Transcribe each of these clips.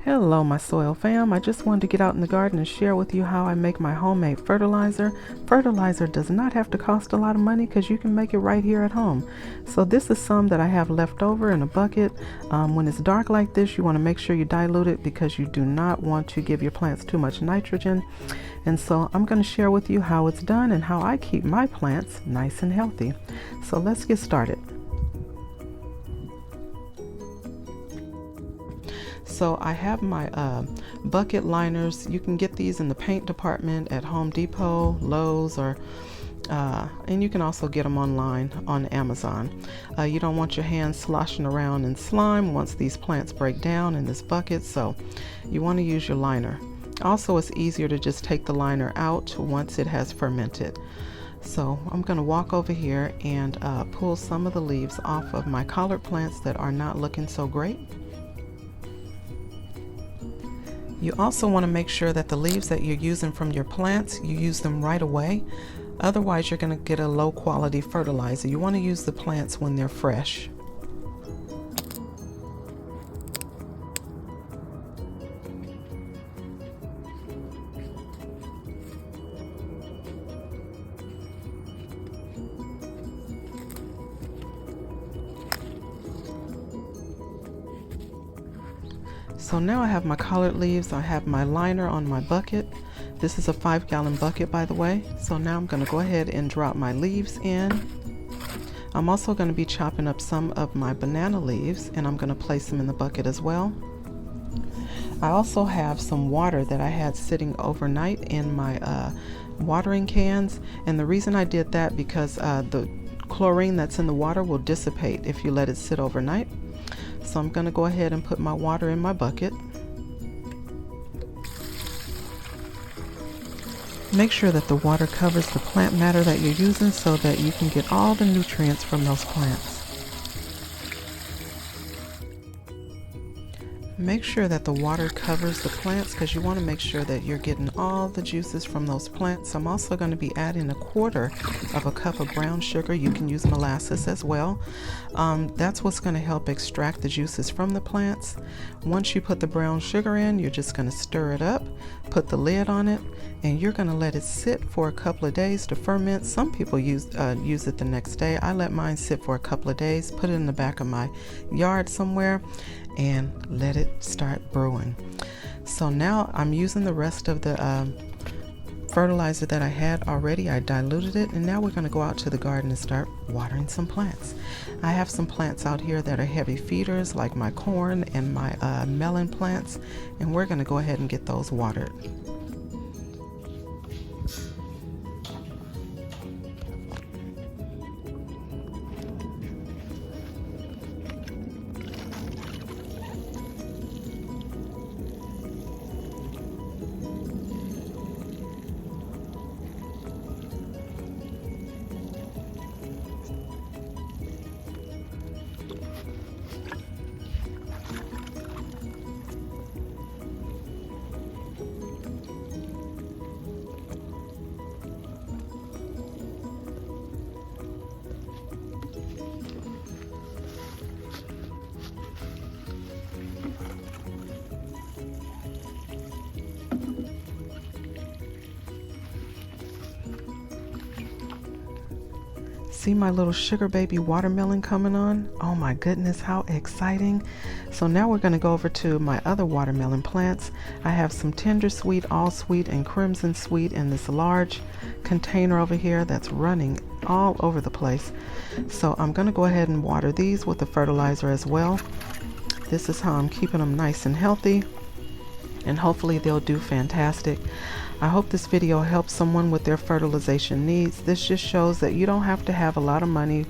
Hello my soil fam, I just wanted to get out in the garden and share with you how I make my homemade fertilizer. Fertilizer does not have to cost a lot of money because you can make it right here at home. So this is some that I have left over in a bucket. When it's dark like this, you want to make sure you dilute it because you do not want to give your plants too much nitrogen. And so I'm going to share with you how it's done and how I keep my plants nice and healthy. So let's get started. So I have my bucket liners. You can get these in the paint department at Home Depot, Lowe's, or and you can also get them online on Amazon. You don't want your hands sloshing around in slime once these plants break down in this bucket, so you want to use your liner. Also, it's easier to just take the liner out once it has fermented. So I'm going to walk over here and pull some of the leaves off of my collard plants that are not looking so great. You also want to make sure that the leaves that you're using from your plants, you use them right away. Otherwise, you're going to get a low quality fertilizer. You want to use the plants when they're fresh. So now I have my collard leaves, I have my liner on my bucket. This is a 5-gallon bucket, by the way. So now I'm going to go ahead and drop my leaves in. I'm also going to be chopping up some of my banana leaves and I'm going to place them in the bucket as well. I also have some water that I had sitting overnight in my watering cans, and the reason I did that because the chlorine that's in the water will dissipate if you let it sit overnight. So I'm going to go ahead and put my water in my bucket. Make sure that the water covers the plant matter that you're using so that you can get all the nutrients from those plants. Make sure that the water covers the plants because you want to make sure that you're getting all the juices from those plants. I'm also going to be adding 1/4 of a cup of brown sugar. You can use molasses as well. That's what's going to help extract the juices from the plants. Once you put the brown sugar in, you're just going to stir it up, put the lid on it, and you're going to let it sit for a couple of days to ferment. Some people use it the next day. I let mine sit for a couple of days, put it in the back of my yard somewhere, and let it start brewing. So now I'm using the rest of the fertilizer that I had already. I diluted it, and now we're going to go out to the garden and start watering some plants. I have some plants out here that are heavy feeders like my corn and my melon plants, and we're going to go ahead and get those watered. See my little sugar baby watermelon coming on? Oh my goodness, how exciting. So now we're going to go over to my other watermelon plants. I have some tender sweet, all sweet, and crimson sweet in this large container over here that's running all over the place. So I'm going to go ahead and water these with the fertilizer as well. This is how I'm keeping them nice and healthy, and hopefully they'll do fantastic. I hope this video helps someone with their fertilization needs. This just shows that you don't have to have a lot of money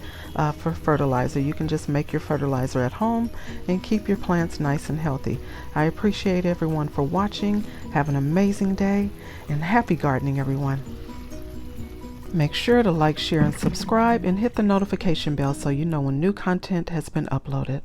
for fertilizer. You can just make your fertilizer at home and keep your plants nice and healthy. I appreciate everyone for watching. Have an amazing day and happy gardening, everyone. Make sure to like, share, and subscribe, and hit the notification bell so you know when new content has been uploaded.